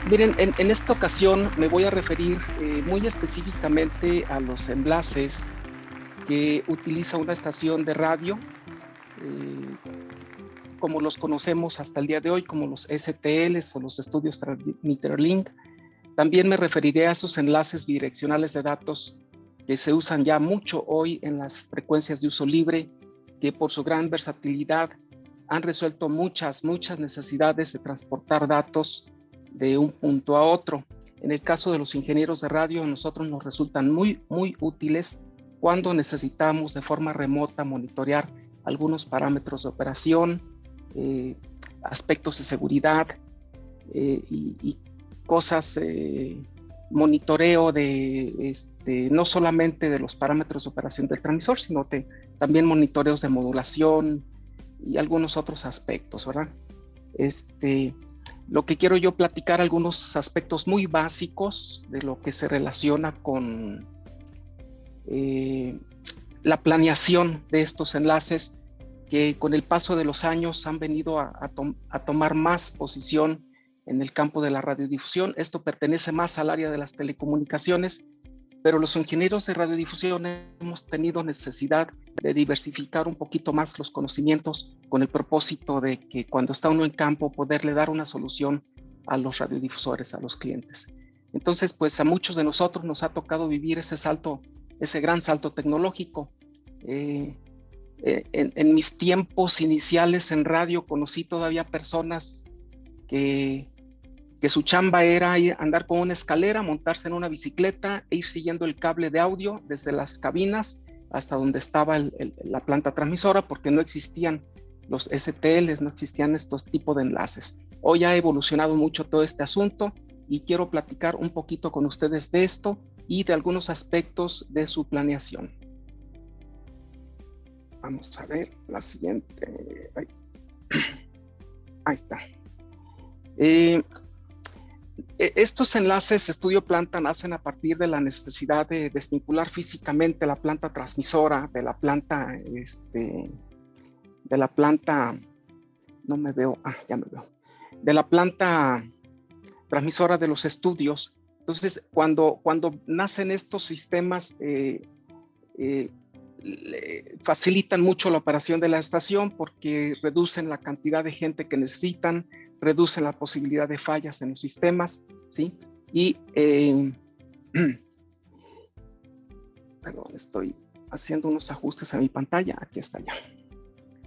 Miren, en esta ocasión me voy a referir muy específicamente a los enlaces que utiliza una estación de radio, eh, como los conocemos hasta el día de hoy, como los STLs o los estudios transmitter link. También me referiré a esos enlaces bidireccionales de datos que se usan ya mucho hoy en las frecuencias de uso libre, que por su gran versatilidad han resuelto muchas necesidades de transportar datos de un punto a otro. En el caso de los ingenieros de radio, a nosotros nos resultan muy útiles cuando necesitamos de forma remota monitorear algunos parámetros de operación, eh, aspectos de seguridad, y cosas, monitoreo de no solamente de los parámetros de operación del transmisor, sino también monitoreos de modulación y algunos otros aspectos, ¿verdad? Lo que quiero yo platicar, algunos aspectos muy básicos de lo que se relaciona con eh, la planeación de estos enlaces, que con el paso de los años han venido a tomar más posición en el campo de la radiodifusión. Esto pertenece más al área de las telecomunicaciones, pero los ingenieros de radiodifusión hemos tenido necesidad de diversificar un poquito más los conocimientos con el propósito de que cuando está uno en campo poderle dar una solución a los radiodifusores, a los clientes. Entonces, pues a muchos de nosotros nos ha tocado vivir ese salto, ese gran salto tecnológico. En mis tiempos iniciales en radio conocí todavía personas que, que su chamba era andar con una escalera, montarse en una bicicleta e ir siguiendo el cable de audio desde las cabinas hasta donde estaba la planta transmisora, porque no existían los STLs, no existían estos tipos de enlaces. Hoy ha evolucionado mucho todo este asunto y quiero platicar un poquito con ustedes de esto y de algunos aspectos de su planeación. Vamos a ver la siguiente. Ahí está. Estos enlaces Estudio Planta nacen a partir de la necesidad de desvincular físicamente la planta transmisora de la planta, no me veo, ya me veo, de la planta transmisora de los estudios. Entonces, cuando nacen estos sistemas, eh, facilitan mucho la operación de la estación porque reducen la cantidad de gente que necesitan, reducen la posibilidad de fallas en los sistemas, ¿sí? Y, perdón, estoy haciendo unos ajustes a mi pantalla, aquí está ya,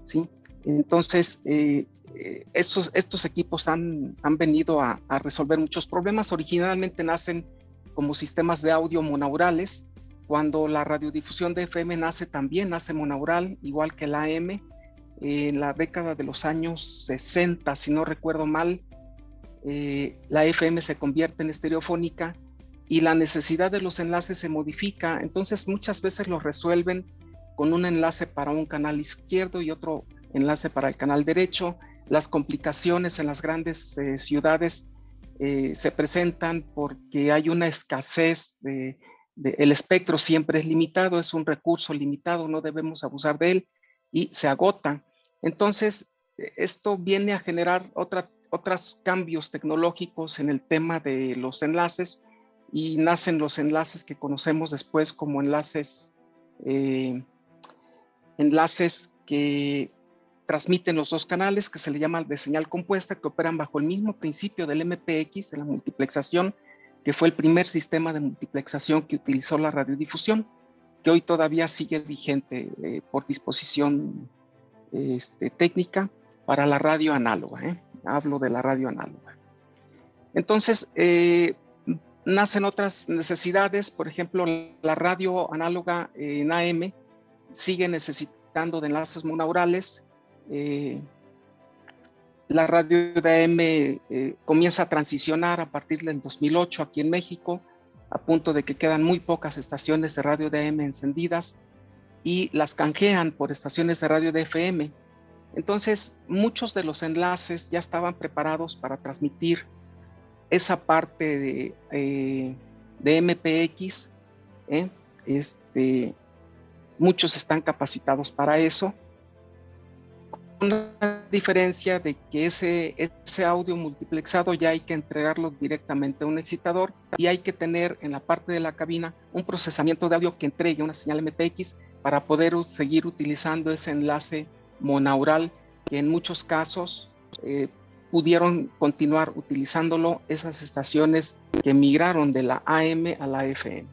¿sí? Entonces, estos equipos han venido a resolver muchos problemas. Originalmente nacen como sistemas de audio monaurales. Cuando la radiodifusión de FM nace monaural, igual que la AM. En la década de los años 60, si no recuerdo mal, la FM se convierte en estereofónica y la necesidad de los enlaces se modifica. Entonces, muchas veces lo resuelven con un enlace para un canal izquierdo y otro enlace para el canal derecho. Las complicaciones en las grandes ciudades se presentan porque hay una escasez el espectro siempre es limitado, es un recurso limitado, no debemos abusar de él y se agota. Entonces, esto viene a generar otros cambios tecnológicos en el tema de los enlaces y nacen los enlaces que conocemos después como enlaces que transmiten los dos canales, que se le llama de señal compuesta, que operan bajo el mismo principio del MPX, de la multiplexación, que fue el primer sistema de multiplexación que utilizó la radiodifusión, que hoy todavía sigue vigente por disposición técnica para la radio análoga. Hablo de la radio análoga. Entonces, nacen otras necesidades, por ejemplo, la radio análoga en AM sigue necesitando de enlaces monaurales. La radio de AM comienza a transicionar a partir del 2008 aquí en México, a punto de que quedan muy pocas estaciones de radio de AM encendidas y las canjean por estaciones de radio de FM. Entonces, muchos de los enlaces ya estaban preparados para transmitir esa parte de MPX. Muchos están capacitados para eso. una diferencia de que ese audio multiplexado ya hay que entregarlo directamente a un excitador y hay que tener en la parte de la cabina un procesamiento de audio que entregue una señal MPX para poder seguir utilizando ese enlace monaural que en muchos casos pudieron continuar utilizándolo esas estaciones que migraron de la AM a la FM.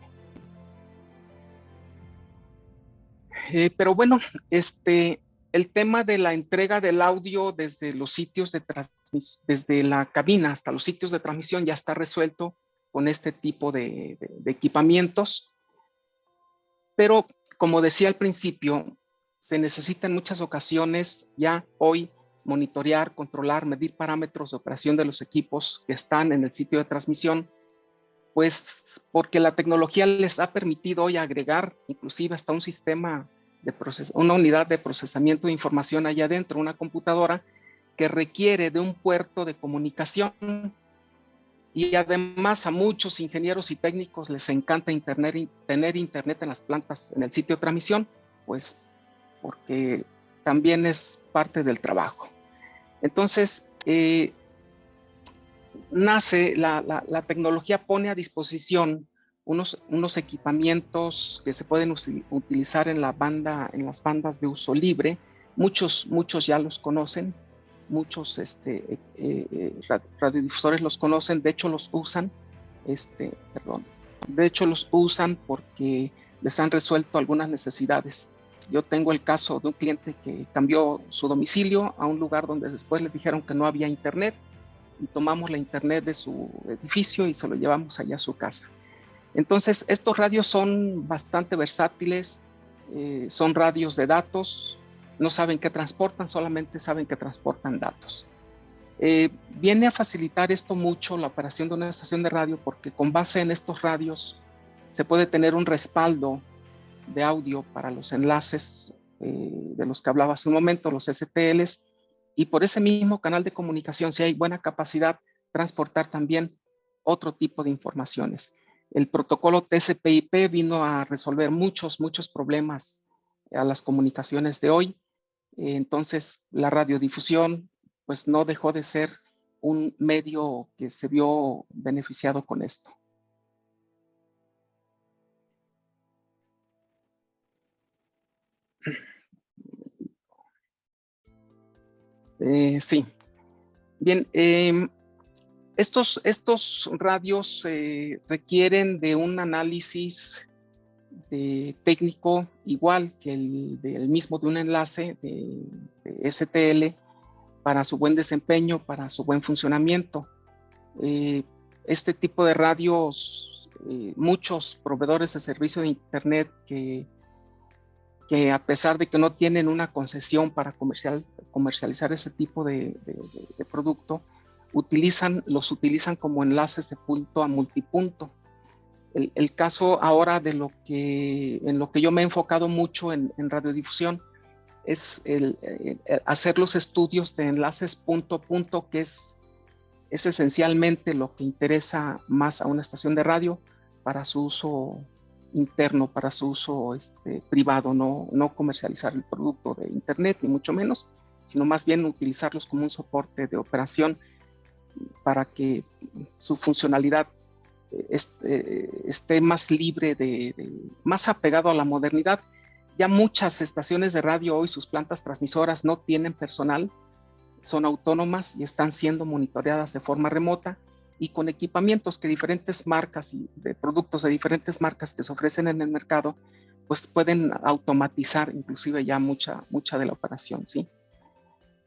Pero bueno, el tema de la entrega del audio desde los sitios de desde la cabina hasta los sitios de transmisión ya está resuelto con este tipo de equipamientos. Pero como decía al principio, se necesita en muchas ocasiones ya hoy monitorear, controlar, medir parámetros de operación de los equipos que están en el sitio de transmisión, pues porque la tecnología les ha permitido hoy agregar inclusive hasta un sistema de una unidad de procesamiento de información allá adentro, una computadora que requiere de un puerto de comunicación. Y además a muchos ingenieros y técnicos les encanta tener internet en las plantas, en el sitio de transmisión, pues porque también es parte del trabajo. Entonces, la tecnología pone a disposición unos equipamientos que se pueden utilizar en las bandas de uso libre. Muchos ya los conocen, muchos radiodifusores los conocen, de hecho los usan, de hecho los usan porque les han resuelto algunas necesidades. Yo tengo el caso de un cliente que cambió su domicilio a un lugar donde después le dijeron que no había internet y tomamos la internet de su edificio y se lo llevamos allá a su casa. Entonces, estos radios son bastante versátiles, son radios de datos, no saben qué transportan, solamente saben que transportan datos. Viene a facilitar esto mucho la operación de una estación de radio porque con base en estos radios se puede tener un respaldo de audio para los enlaces de los que hablaba hace un momento, los STLs, y por ese mismo canal de comunicación, si hay buena capacidad, transportar también otro tipo de informaciones. El protocolo TCP/IP vino a resolver muchos problemas a las comunicaciones de hoy. Entonces, la radiodifusión pues no dejó de ser un medio que se vio beneficiado con esto. Sí. Bien, estos radios requieren de un análisis técnico igual que el mismo de un enlace de STL para su buen desempeño, para su buen funcionamiento. Este tipo de radios, muchos proveedores de servicio de internet que a pesar de que no tienen una concesión para comercializar ese tipo de producto, los utilizan como enlaces de punto a multipunto. El caso ahora en lo que yo me he enfocado mucho en radiodifusión es hacer los estudios de enlaces punto a punto, que es esencialmente lo que interesa más a una estación de radio para su uso interno, para su uso privado, no comercializar el producto de internet, ni mucho menos, sino más bien utilizarlos como un soporte de operación para que su funcionalidad esté más libre, más apegado a la modernidad. Ya muchas estaciones de radio hoy, sus plantas transmisoras no tienen personal, son autónomas y están siendo monitoreadas de forma remota y con equipamientos que diferentes marcas y de productos de diferentes marcas que se ofrecen en el mercado, pues pueden automatizar inclusive ya mucha de la operación, ¿sí?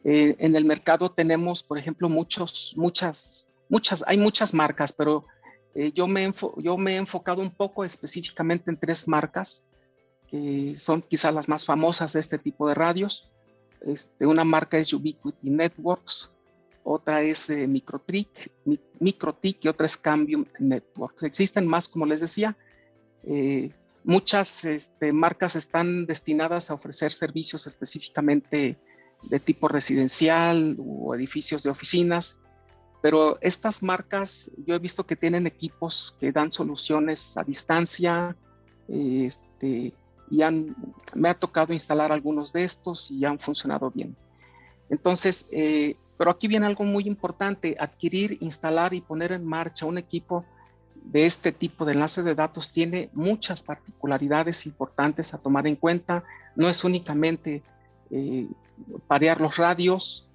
En el mercado tenemos, por ejemplo, hay muchas marcas, pero yo me he enfocado un poco específicamente en 3 marcas que son quizás las más famosas de este tipo de radios. Una marca es Ubiquiti Networks, otra es Microtik y otra es Cambium Networks. Existen más, como les decía. Muchas marcas están destinadas a ofrecer servicios específicamente de tipo residencial o edificios de oficinas, pero estas marcas yo he visto que tienen equipos que dan soluciones a distancia, y me ha tocado instalar algunos de estos y han funcionado bien. Entonces, pero aquí viene algo muy importante: adquirir, instalar y poner en marcha un equipo de este tipo de enlace de datos tiene muchas particularidades importantes a tomar en cuenta. No es únicamente parear los radios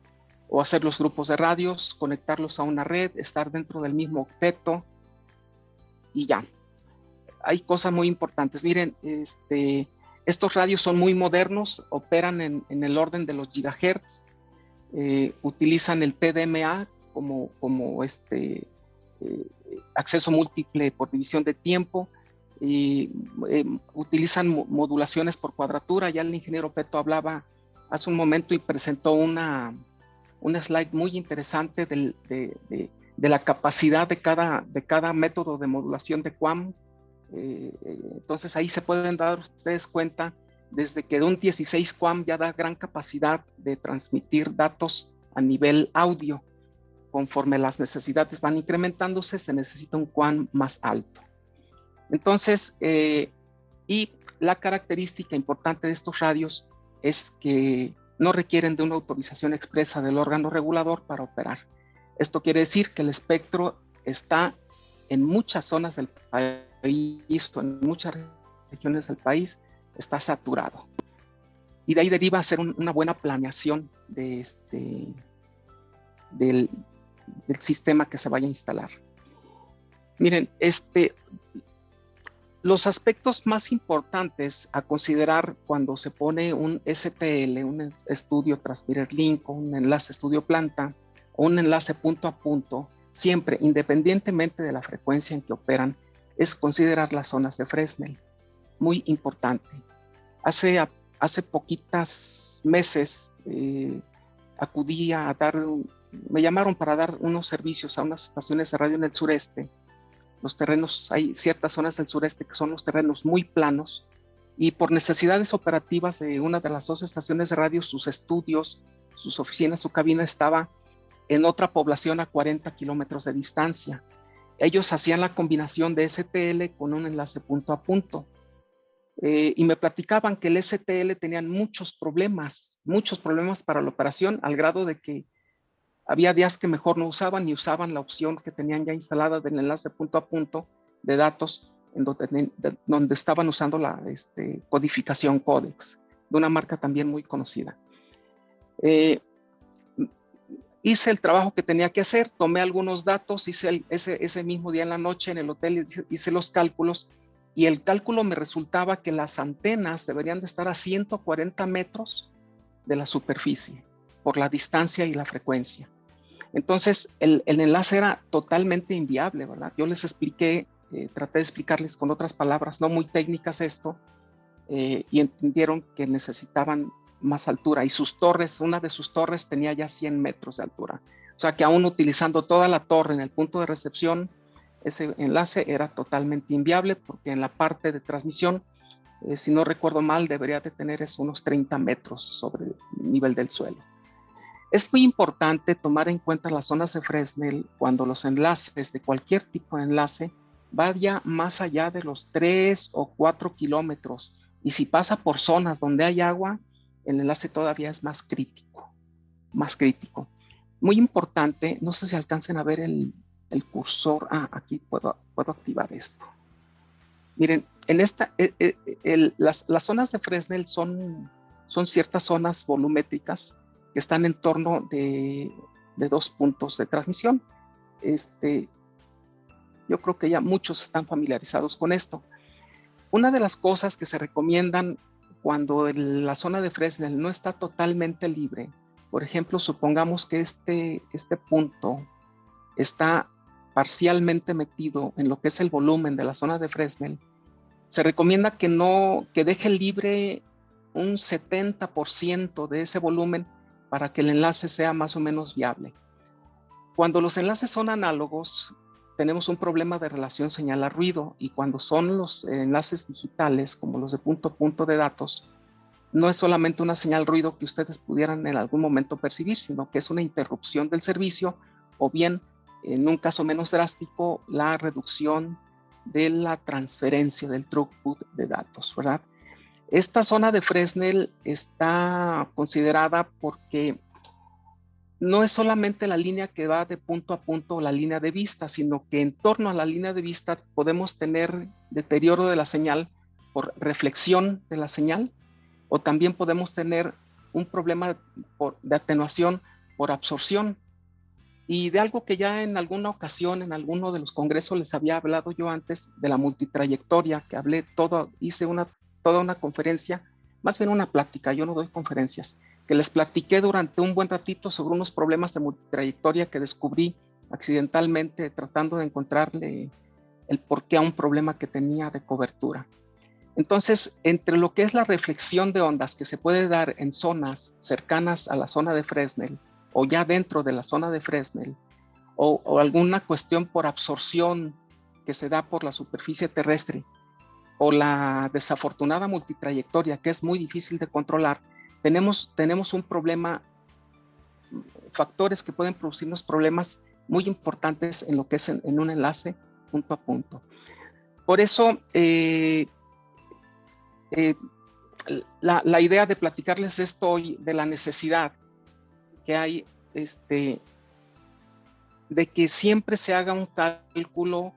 o hacer los grupos de radios, conectarlos a una red, estar dentro del mismo octeto y ya. Hay cosas muy importantes. Miren, estos radios son muy modernos, operan en el orden de los gigahertz, utilizan el PDMA como acceso múltiple por división de tiempo, y utilizan modulaciones por cuadratura. Ya el ingeniero Peto hablaba hace un momento y presentó una slide muy interesante de la capacidad de cada método de modulación de QAM. Entonces ahí se pueden dar ustedes cuenta desde que de un 16 QAM ya da gran capacidad de transmitir datos a nivel audio. Conforme las necesidades van incrementándose, se necesita un QAM más alto. Entonces, y la característica importante de estos radios es que no requieren de una autorización expresa del órgano regulador para operar. Esto quiere decir que el espectro está en muchas zonas del país, o en muchas regiones del país, está saturado. Y de ahí deriva hacer una buena planeación del sistema que se vaya a instalar. Miren, los aspectos más importantes a considerar cuando se pone un STL, un estudio transmitter link, o un enlace estudio planta, o un enlace punto a punto, siempre, independientemente de la frecuencia en que operan, es considerar las zonas de Fresnel. Muy importante. Hace poquitos meses acudí a me llamaron para dar unos servicios a unas estaciones de radio en el sureste. Los terrenos, hay ciertas zonas del sureste que son los terrenos muy planos, y por necesidades operativas de una de las dos estaciones de radio, sus estudios, sus oficinas, su cabina estaba en otra población a 40 kilómetros de distancia. Ellos hacían la combinación de STL con un enlace punto a punto. Y me platicaban que el STL tenían muchos problemas para la operación, al grado de que había días que mejor no usaban, y usaban la opción que tenían ya instalada del enlace punto a punto de datos, en donde estaban usando la codificación Codex, de una marca también muy conocida. Hice el trabajo que tenía que hacer, tomé algunos datos, hice ese mismo día en la noche en el hotel, hice los cálculos, y el cálculo me resultaba que las antenas deberían de estar a 140 metros de la superficie, por la distancia y la frecuencia. Entonces, el enlace era totalmente inviable, ¿verdad? Yo les expliqué, traté de explicarles con otras palabras no muy técnicas esto, y entendieron que necesitaban más altura, y sus torres, una de sus torres tenía ya 100 metros de altura. O sea que aún utilizando toda la torre en el punto de recepción, ese enlace era totalmente inviable, porque en la parte de transmisión, si no recuerdo mal, debería de tener unos 30 metros sobre el nivel del suelo. Es muy importante tomar en cuenta las zonas de Fresnel cuando los enlaces de cualquier tipo de enlace vaya más allá de los 3 o 4 kilómetros. Y si pasa por zonas donde hay agua, el enlace todavía es más crítico. Muy importante, no sé si alcancen a ver el cursor. Aquí puedo activar esto. Miren, en las zonas de Fresnel son ciertas zonas volumétricas que están en torno de 2 puntos de transmisión. Yo creo que ya muchos están familiarizados con esto. Una de las cosas que se recomiendan cuando la zona de Fresnel no está totalmente libre, por ejemplo, supongamos que este punto está parcialmente metido en lo que es el volumen de la zona de Fresnel, se recomienda que deje libre un 70% de ese volumen para que el enlace sea más o menos viable. Cuando los enlaces son análogos, tenemos un problema de relación señal a ruido, y cuando son los enlaces digitales, como los de punto a punto de datos, no es solamente una señal ruido que ustedes pudieran en algún momento percibir, sino que es una interrupción del servicio, o bien, en un caso menos drástico, la reducción de la transferencia del throughput de datos, ¿verdad? Esta zona de Fresnel está considerada porque no es solamente la línea que va de punto a punto, la línea de vista, sino que en torno a la línea de vista podemos tener deterioro de la señal por reflexión de la señal, o también podemos tener un problema de atenuación por absorción. Y de algo que ya en alguna ocasión, en alguno de los congresos les había hablado yo antes, de la multitrayectoria, que hice toda una conferencia, más bien una plática, yo no doy conferencias, que les platiqué durante un buen ratito sobre unos problemas de multitrayectoria que descubrí accidentalmente tratando de encontrarle el porqué a un problema que tenía de cobertura. Entonces, entre lo que es la reflexión de ondas que se puede dar en zonas cercanas a la zona de Fresnel, o ya dentro de la zona de Fresnel, o alguna cuestión por absorción que se da por la superficie terrestre, o la desafortunada multitrayectoria, que es muy difícil de controlar, tenemos un problema, factores que pueden producirnos problemas muy importantes en lo que es en un enlace punto a punto. Por eso, la idea de platicarles esto hoy, de la necesidad que hay de que siempre se haga un cálculo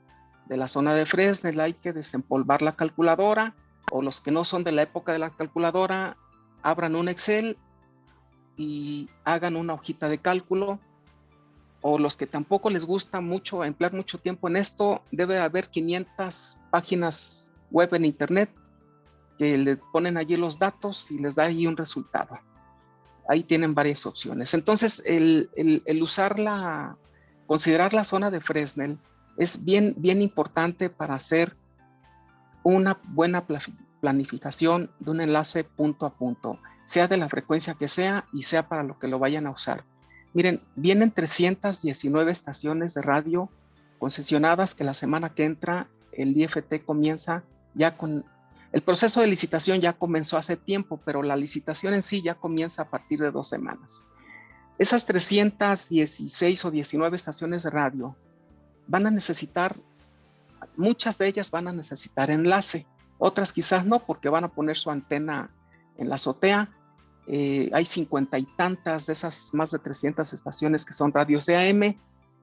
de la zona de Fresnel. Hay que desempolvar la calculadora, o los que no son de la época de la calculadora, abran un Excel y hagan una hojita de cálculo, o los que tampoco les gusta mucho emplear mucho tiempo en esto, debe haber 500 páginas web en internet que le ponen allí los datos y les da allí un resultado. Ahí tienen varias opciones. Entonces, el considerar la zona de Fresnel es bien importante para hacer una buena planificación de un enlace punto a punto, sea de la frecuencia que sea y sea para lo que lo vayan a usar. Miren, vienen 319 estaciones de radio concesionadas que la semana que entra el IFT comienza ya con... El proceso de licitación ya comenzó hace tiempo, pero la licitación en sí ya comienza a partir de 2 semanas. Esas 316 o 19 estaciones de radio van a necesitar, muchas de ellas van a necesitar enlace, otras quizás no, porque van a poner su antena en la azotea. Hay 50 y tantas de esas más de 300 estaciones que son radios de AM,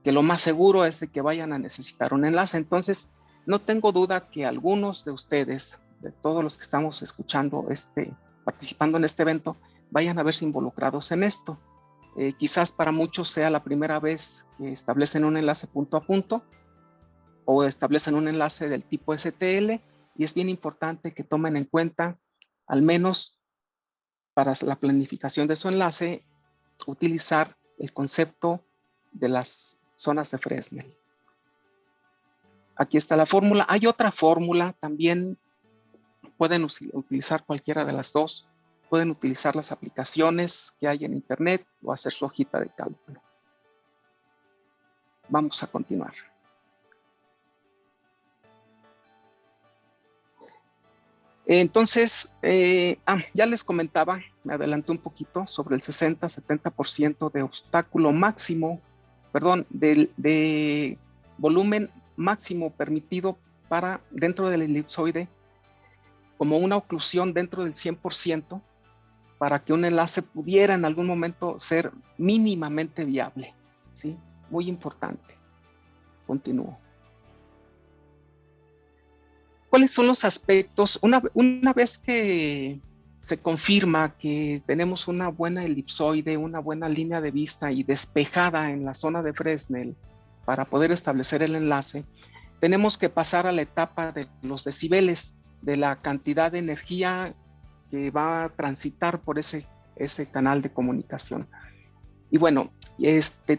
que lo más seguro es de que vayan a necesitar un enlace. Entonces, no tengo duda que algunos de ustedes, de todos los que estamos escuchando, participando en este evento, vayan a verse involucrados en esto. Quizás para muchos sea la primera vez que establecen un enlace punto a punto o establecen un enlace del tipo STL, y es bien importante que tomen en cuenta, al menos para la planificación de su enlace, utilizar el concepto de las zonas de Fresnel. Aquí está la fórmula. Hay otra fórmula también. Pueden utilizar cualquiera de las dos. Pueden utilizar las aplicaciones que hay en internet o hacer su hojita de cálculo. Vamos a continuar. Entonces, ya les comentaba, me adelanté un poquito sobre el 60-70% de obstáculo máximo, perdón, de volumen máximo permitido para dentro del elipsoide, como una oclusión dentro del 100%, para que un enlace pudiera en algún momento ser mínimamente viable, ¿sí? Muy importante. Continúo. ¿Cuáles son los aspectos? Una vez que se confirma que tenemos una buena elipsoide, una buena línea de vista y despejada en la zona de Fresnel para poder establecer el enlace, tenemos que pasar a la etapa de los decibeles, de la cantidad de energía que va a transitar por ese canal de comunicación. Y bueno,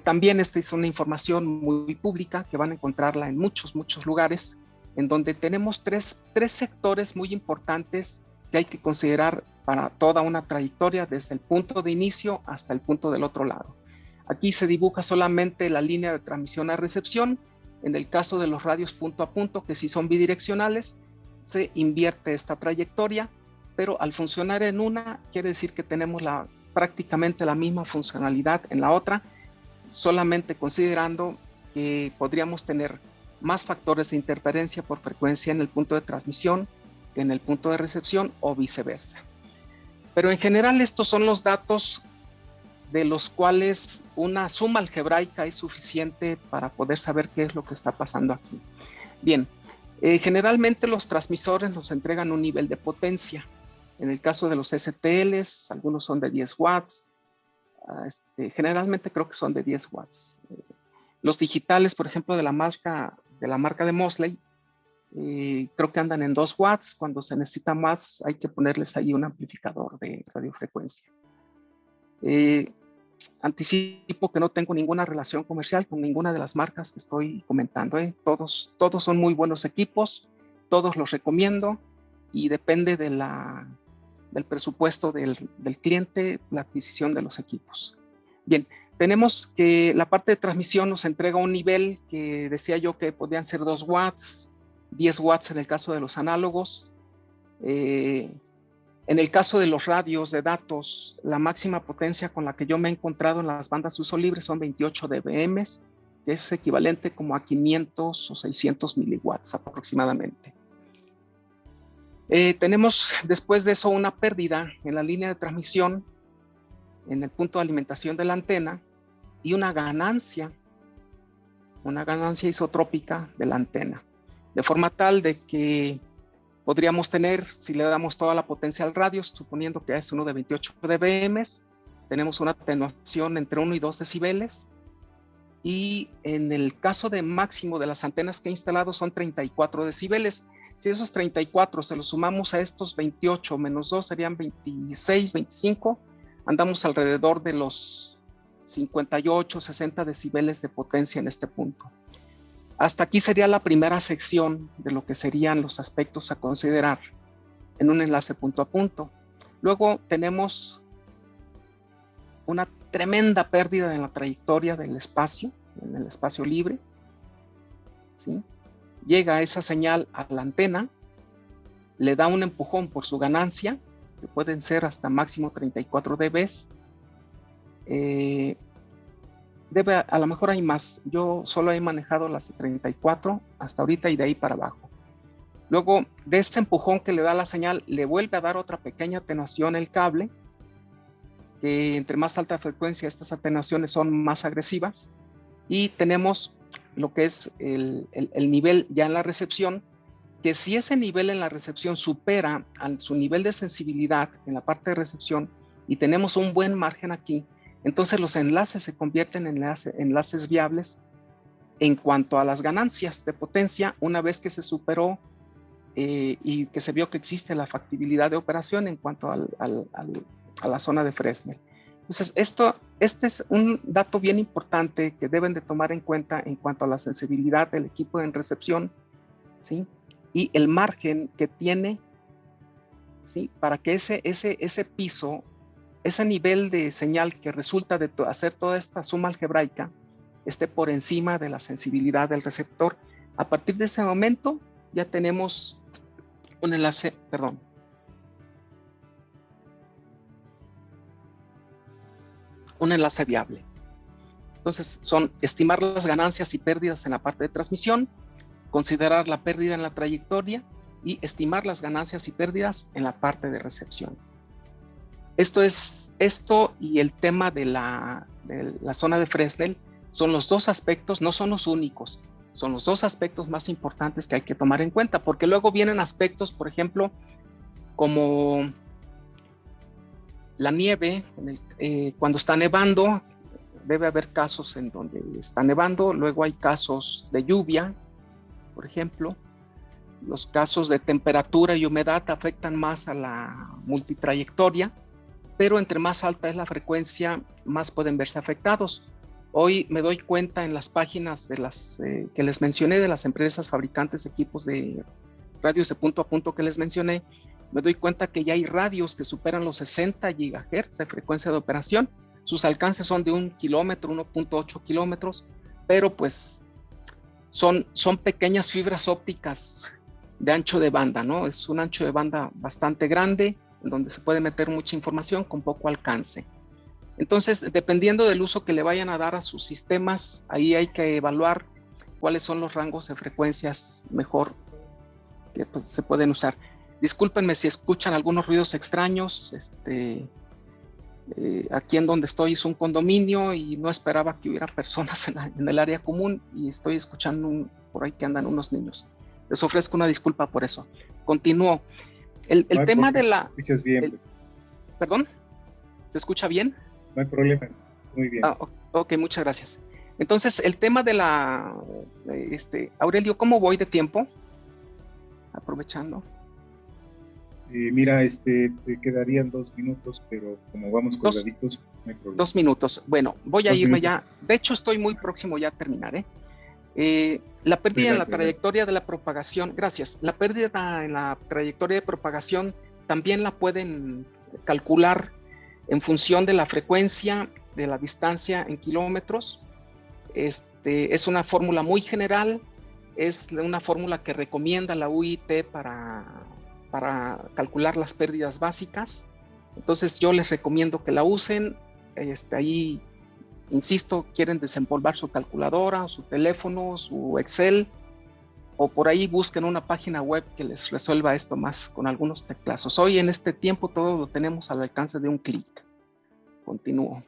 también esta es una información muy pública que van a encontrarla en muchos lugares, en donde tenemos tres sectores muy importantes que hay que considerar para toda una trayectoria desde el punto de inicio hasta el punto del otro lado. Aquí se dibuja solamente la línea de transmisión a recepción. En el caso de los radios punto a punto, que sí son bidireccionales, se invierte esta trayectoria, pero al funcionar en una, quiere decir que tenemos prácticamente la misma funcionalidad en la otra, solamente considerando que podríamos tener más factores de interferencia por frecuencia en el punto de transmisión que en el punto de recepción o viceversa. Pero en general estos son los datos de los cuales una suma algebraica es suficiente para poder saber qué es lo que está pasando aquí. Bien, generalmente los transmisores nos entregan un nivel de potencia. En el caso de los STLs, algunos son de 10 watts. Generalmente creo que son de 10 watts. Los digitales, por ejemplo, de la marca de Mosley, creo que andan en 2 watts. Cuando se necesita más, hay que ponerles ahí un amplificador de radiofrecuencia. Anticipo que no tengo ninguna relación comercial con ninguna de las marcas que estoy comentando. Todos son muy buenos equipos, todos los recomiendo y depende del presupuesto del cliente la adquisición de los equipos. Bien, tenemos que la parte de transmisión nos entrega un nivel que decía yo que podrían ser 2 watts, 10 watts en el caso de los análogos. En el caso de los radios de datos, la máxima potencia con la que yo me he encontrado en las bandas de uso libre son 28 dBm, que es equivalente como a 500 o 600 miliwatts aproximadamente. Tenemos después de eso una pérdida en la línea de transmisión, en el punto de alimentación de la antena, y una ganancia isotrópica de la antena, de forma tal de que podríamos tener, si le damos toda la potencia al radio, suponiendo que es uno de 28 dBm, tenemos una atenuación entre 1 y 2 decibeles, y en el caso de máximo de las antenas que he instalado son 34 decibeles. Si esos 34 se los sumamos a estos 28 menos 2 serían 26, 25, andamos alrededor de los 58, 60 decibeles de potencia en este punto. Hasta aquí sería la primera sección de lo que serían los aspectos a considerar en un enlace punto a punto. Luego tenemos una tremenda pérdida en la trayectoria del espacio, en el espacio libre, ¿sí? Llega esa señal a la antena, le da un empujón por su ganancia, que pueden ser hasta máximo 34 dB. A lo mejor hay más. Yo solo he manejado las de 34 hasta ahorita y de ahí para abajo. Luego, de ese empujón que le da la señal, le vuelve a dar otra pequeña atenuación el cable, que entre más alta frecuencia estas atenuaciones son más agresivas. Y tenemos lo que es el nivel ya en la recepción, que si ese nivel en la recepción supera su nivel de sensibilidad en la parte de recepción y tenemos un buen margen aquí, entonces los enlaces se convierten en enlaces viables en cuanto a las ganancias de potencia una vez que se superó y que se vio que existe la factibilidad de operación en cuanto a la zona de Fresnel. Entonces este es un dato bien importante que deben de tomar en cuenta en cuanto a la sensibilidad del equipo en recepción, ¿sí? Y el margen que tiene, ¿sí? Para que ese piso, ese nivel de señal que resulta de hacer toda esta suma algebraica esté por encima de la sensibilidad del receptor. A partir de ese momento ya tenemos un enlace, un enlace viable. Entonces son estimar las ganancias y pérdidas en la parte de transmisión, considerar la pérdida en la trayectoria y estimar las ganancias y pérdidas en la parte de recepción. Esto y el tema de la zona de Fresnel son los dos aspectos, no son los únicos, son los dos aspectos más importantes que hay que tomar en cuenta, porque luego vienen aspectos, por ejemplo, como la nieve, cuando está nevando, debe haber casos en donde está nevando, luego hay casos de lluvia, por ejemplo. Los casos de temperatura y humedad afectan más a la multitrayectoria, pero entre más alta es la frecuencia, más pueden verse afectados. Hoy me doy cuenta en las páginas de que les mencioné, de las empresas fabricantes de equipos de radios de punto a punto que les mencioné, me doy cuenta que ya hay radios que superan los 60 GHz de frecuencia de operación. Sus alcances son de 1 kilómetro, 1.8 kilómetros, pero pues son pequeñas fibras ópticas de ancho de banda, ¿no? Es un ancho de banda bastante grande, en donde se puede meter mucha información con poco alcance. Entonces, dependiendo del uso que le vayan a dar a sus sistemas, ahí hay que evaluar cuáles son los rangos de frecuencias mejor que pues, se pueden usar. Discúlpenme si escuchan algunos ruidos extraños. Aquí en donde estoy es un condominio y no esperaba que hubiera personas en el área común y estoy escuchando por ahí que andan unos niños. Les ofrezco una disculpa por eso. Continúo. El No hay tema de problema, la... te escuchas bien. ¿Perdón? ¿Se escucha bien? No hay problema, muy bien. Ok, muchas gracias. Entonces, el tema de la... Aurelio, ¿cómo voy de tiempo? Aprovechando. Mira, te quedarían 2 minutos, pero como vamos colgaditos, no hay problema. 2 minutos. Bueno, voy a irme ya. De hecho, estoy muy próximo ya a terminar. La pérdida en la trayectoria de la propagación, gracias. La pérdida en la trayectoria de propagación también la pueden calcular en función de la frecuencia, de la distancia en kilómetros. Es una fórmula muy general, es una fórmula que recomienda la UIT para calcular las pérdidas básicas. Entonces yo les recomiendo que la usen. Ahí, insisto, quieren desempolvar su calculadora, su teléfono, su Excel, o por ahí busquen una página web que les resuelva esto más con algunos teclazos. Hoy en este tiempo todo lo tenemos al alcance de un clic. Continúo.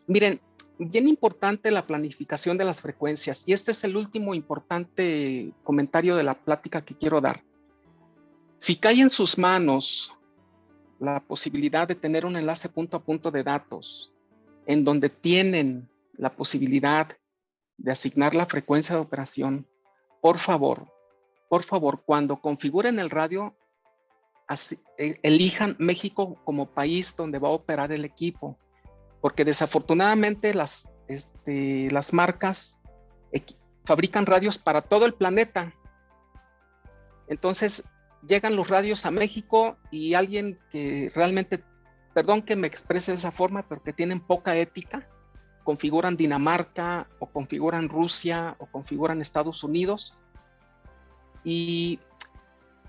Miren, bien importante la planificación de las frecuencias, y este es el último importante comentario de la plática que quiero dar. Si cae en sus manos la posibilidad de tener un enlace punto a punto de datos, en donde tienen la posibilidad de asignar la frecuencia de operación, por favor, cuando configuren el radio, elijan México como país donde va a operar el equipo, porque desafortunadamente las marcas fabrican radios para todo el planeta. Entonces llegan los radios a México y alguien que realmente, perdón que me exprese de esa forma, pero que tienen poca ética, configuran Dinamarca o configuran Rusia o configuran Estados Unidos. Y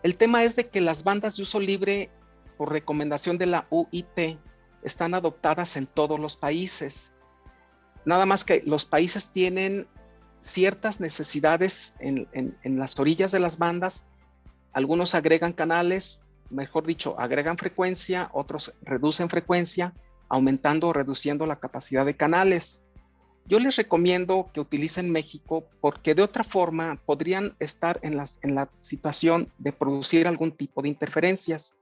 el tema es de que las bandas de uso libre, por recomendación de la UIT, están adoptadas en todos los países. Nada más que los países tienen ciertas necesidades en las orillas de las bandas. Algunos agregan canales, mejor dicho, agregan frecuencia, otros reducen frecuencia, aumentando o reduciendo la capacidad de canales. Yo les recomiendo que utilicen México porque de otra forma podrían estar en la situación de producir algún tipo de interferencias.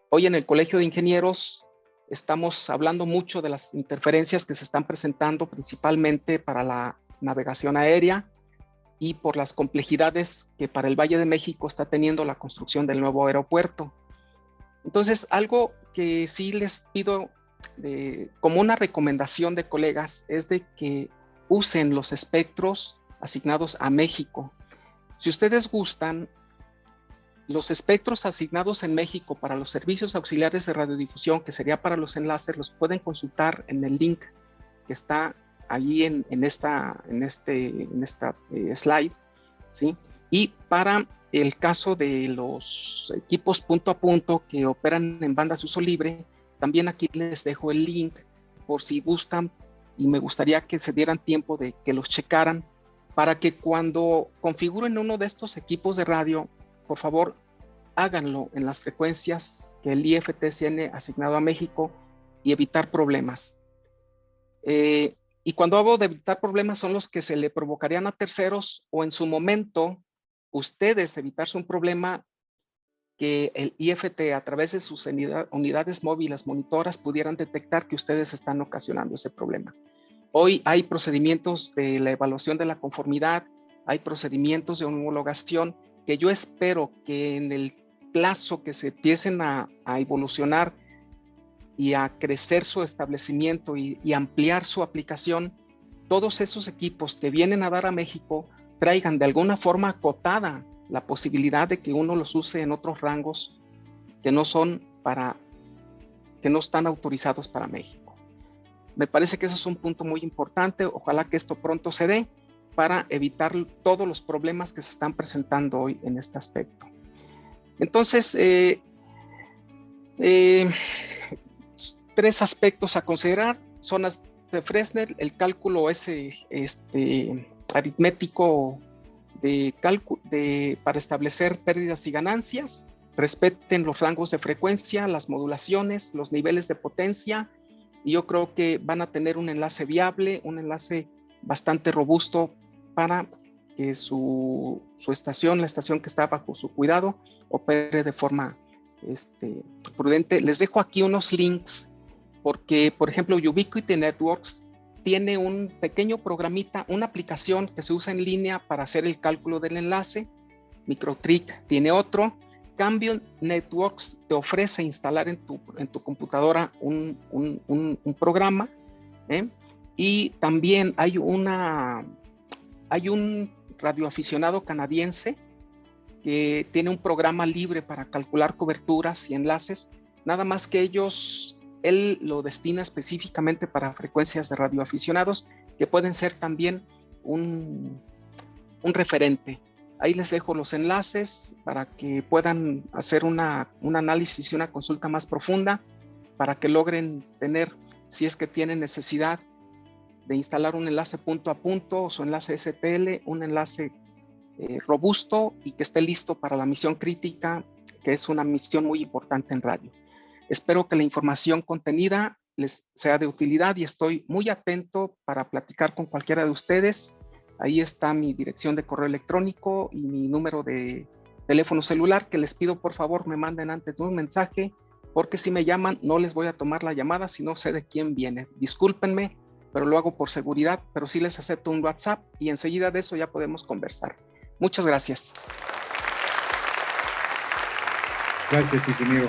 Hoy en el Colegio de Ingenieros estamos hablando mucho de las interferencias que se están presentando principalmente para la navegación aérea y por las complejidades que para el Valle de México está teniendo la construcción del nuevo aeropuerto. Entonces, algo que sí les pido como una recomendación de colegas es de que usen los espectros asignados a México. Si ustedes gustan, los espectros asignados en México para los servicios auxiliares de radiodifusión, que sería para los enlaces, los pueden consultar en el link que está allí en esta slide, ¿sí? Y para el caso de los equipos punto a punto que operan en bandas de uso libre, también aquí les dejo el link por si gustan, y me gustaría que se dieran tiempo de que los checaran para que cuando configuren uno de estos equipos de radio, por favor, háganlo en las frecuencias que el IFT tiene asignado a México y evitar problemas. Y cuando hablo de evitar problemas son los que se le provocarían a terceros o en su momento ustedes evitarse un problema que el IFT a través de sus unidades móviles monitoras pudieran detectar que ustedes están ocasionando ese problema. Hoy hay procedimientos de la evaluación de la conformidad, hay procedimientos de homologación que yo espero que en el plazo que se empiecen a evolucionar y a crecer su establecimiento y ampliar su aplicación, todos esos equipos que vienen a dar a México traigan de alguna forma acotada la posibilidad de que uno los use en otros rangos que no están autorizados para México. Me parece que eso es un punto muy importante. Ojalá que esto pronto se dé para evitar todos los problemas que se están presentando hoy en este aspecto. Entonces, 3 aspectos a considerar: zonas de Fresnel, el cálculo aritmético para establecer pérdidas y ganancias, respeten los rangos de frecuencia, las modulaciones, los niveles de potencia, y yo creo que van a tener un enlace viable, un enlace bastante robusto para que su estación, la estación que está bajo su cuidado, opere de forma prudente. Les dejo aquí unos links porque, por ejemplo, Ubiquiti Networks tiene un pequeño programita, una aplicación que se usa en línea para hacer el cálculo del enlace. Microtrick tiene otro. Cambion Networks te ofrece instalar en tu computadora un programa, y también hay un radioaficionado canadiense que tiene un programa libre para calcular coberturas y enlaces, nada más que él lo destina específicamente para frecuencias de radioaficionados que pueden ser también un referente. Ahí les dejo los enlaces para que puedan hacer un análisis y una consulta más profunda para que logren tener, si es que tienen necesidad de instalar un enlace punto a punto o su enlace STL, un enlace robusto y que esté listo para la misión crítica, que es una misión muy importante en radio. Espero que la información contenida les sea de utilidad y estoy muy atento para platicar con cualquiera de ustedes. Ahí está mi dirección de correo electrónico y mi número de teléfono celular, que les pido por favor me manden antes de un mensaje, porque si me llaman no les voy a tomar la llamada si no sé de quién viene. Discúlpenme, pero lo hago por seguridad, pero sí les acepto un WhatsApp y enseguida de eso ya podemos conversar. Muchas gracias. Gracias, ingeniero.